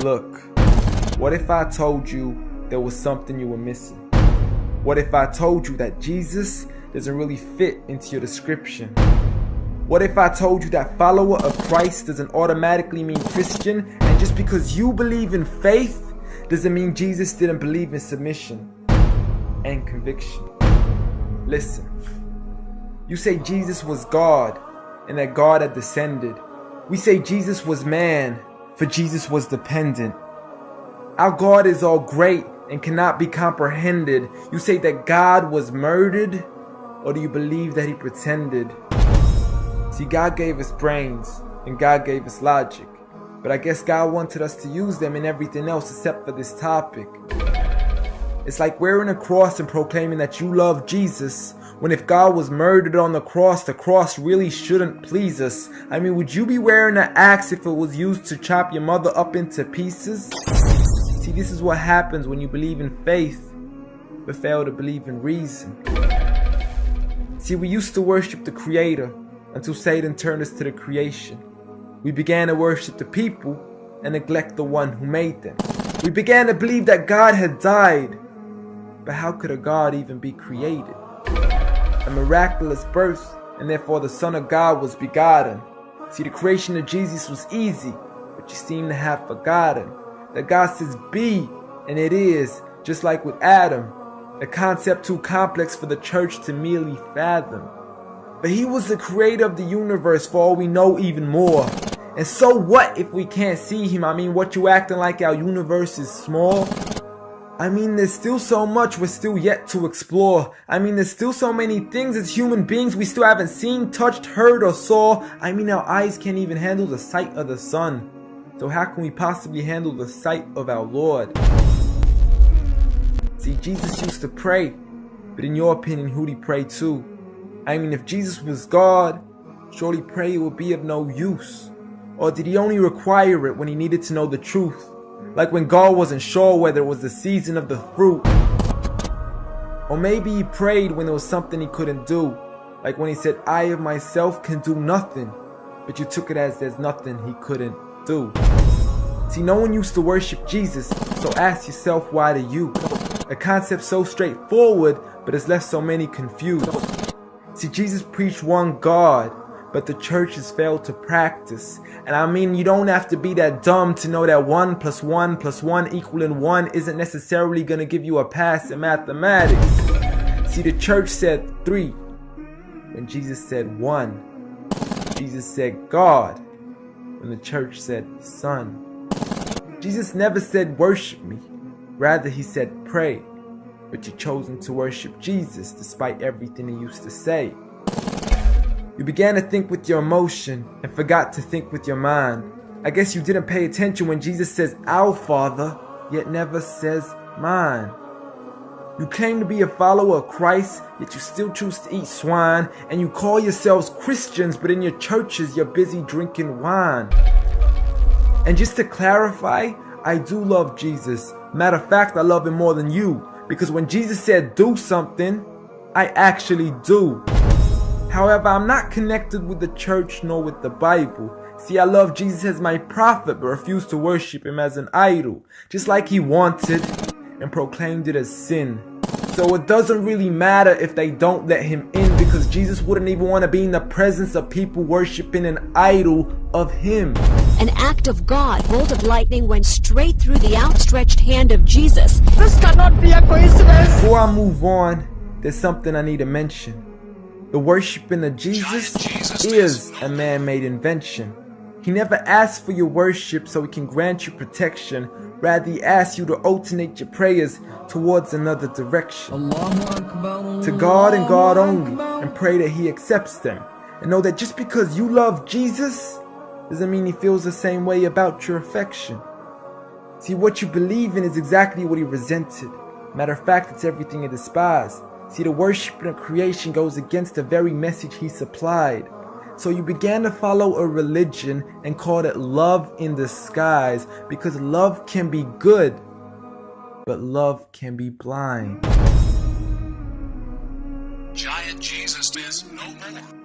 Look, what if I told you there was something you were missing? What if I told you that Jesus doesn't really fit into your description? What if I told you that follower of Christ doesn't automatically mean Christian, and just because you believe in faith doesn't mean Jesus didn't believe in submission and conviction? Listen, you say Jesus was God and that God had descended. We say Jesus was man, for Jesus was dependent. Our God is all great and cannot be comprehended. You say that God was murdered, or do you believe that he pretended? See, God gave us brains and God gave us logic, but I guess God wanted us to use them in everything else except for this topic. It's like wearing a cross and proclaiming that you love Jesus, when if God was murdered on the cross really shouldn't please us. I mean, would you be wearing an axe if it was used to chop your mother up into pieces? See, this is what happens when you believe in faith, but fail to believe in reason. See, we used to worship the Creator until Satan turned us to the creation. We began to worship the people and neglect the one who made them. We began to believe that God had died, but how could a God even be created? A miraculous birth, and therefore the Son of God was begotten. See, the creation of Jesus was easy, but you seem to have forgotten that God says be, and it is, just like with Adam, a concept too complex for the church to merely fathom. But he was the creator of the universe, for all we know, even more. And so what if we can't see him? I mean, what, you acting like our universe is small? I mean, there's still so much we're still yet to explore. I mean, there's still so many things as human beings we still haven't seen, touched, heard, or saw. I mean, our eyes can't even handle the sight of the sun. So how can we possibly handle the sight of our Lord? See, Jesus used to pray, but in your opinion, who'd he pray to? I mean, if Jesus was God, surely prayer would be of no use. Or did he only require it when he needed to know the truth? Like when God wasn't sure whether it was the season of the fruit. Or maybe he prayed when there was something he couldn't do. Like when he said, I of myself can do nothing. But you took it as there's nothing he couldn't do. See, no one used to worship Jesus, so ask yourself, why do you? A concept so straightforward, but has left so many confused. See, Jesus preached one God, but the church has failed to practice. And I mean, you don't have to be that dumb to know that 1 + 1 + 1 equaling 1 isn't necessarily going to give you a pass in mathematics. See, the church said 3, when Jesus said 1. Jesus said God, when the church said Son. Jesus never said worship me, rather he said pray. But you've chosen to worship Jesus despite everything he used to say. You began to think with your emotion and forgot to think with your mind. I guess you didn't pay attention when Jesus says our Father, yet never says mine. You claim to be a follower of Christ, yet you still choose to eat swine. And you call yourselves Christians, but in your churches you're busy drinking wine. And just to clarify, I do love Jesus. Matter of fact, I love him more than you. Because when Jesus said do something, I actually do. However, I'm not connected with the church nor with the Bible. See, I love Jesus as my prophet, but refuse to worship him as an idol, just like he wanted and proclaimed it as sin. So it doesn't really matter if they don't let him in, because Jesus wouldn't even want to be in the presence of people worshiping an idol of him. An act of God, bolt of lightning went straight through the outstretched hand of Jesus. This cannot be a coincidence. Before I move on, there's something I need to mention. The worshiping of Jesus is a man-made invention. He never asked for your worship so he can grant you protection. Rather, he asks you to alternate your prayers towards another direction. To God and God only, and pray that he accepts them. And know that just because you love Jesus doesn't mean he feels the same way about your affection. See, what you believe in is exactly what he resented. Matter of fact, it's everything he despised. See, the worship of creation goes against the very message he supplied. So you began to follow a religion and called it love in disguise, because love can be good, but love can be blind. Giant Jesus is no more.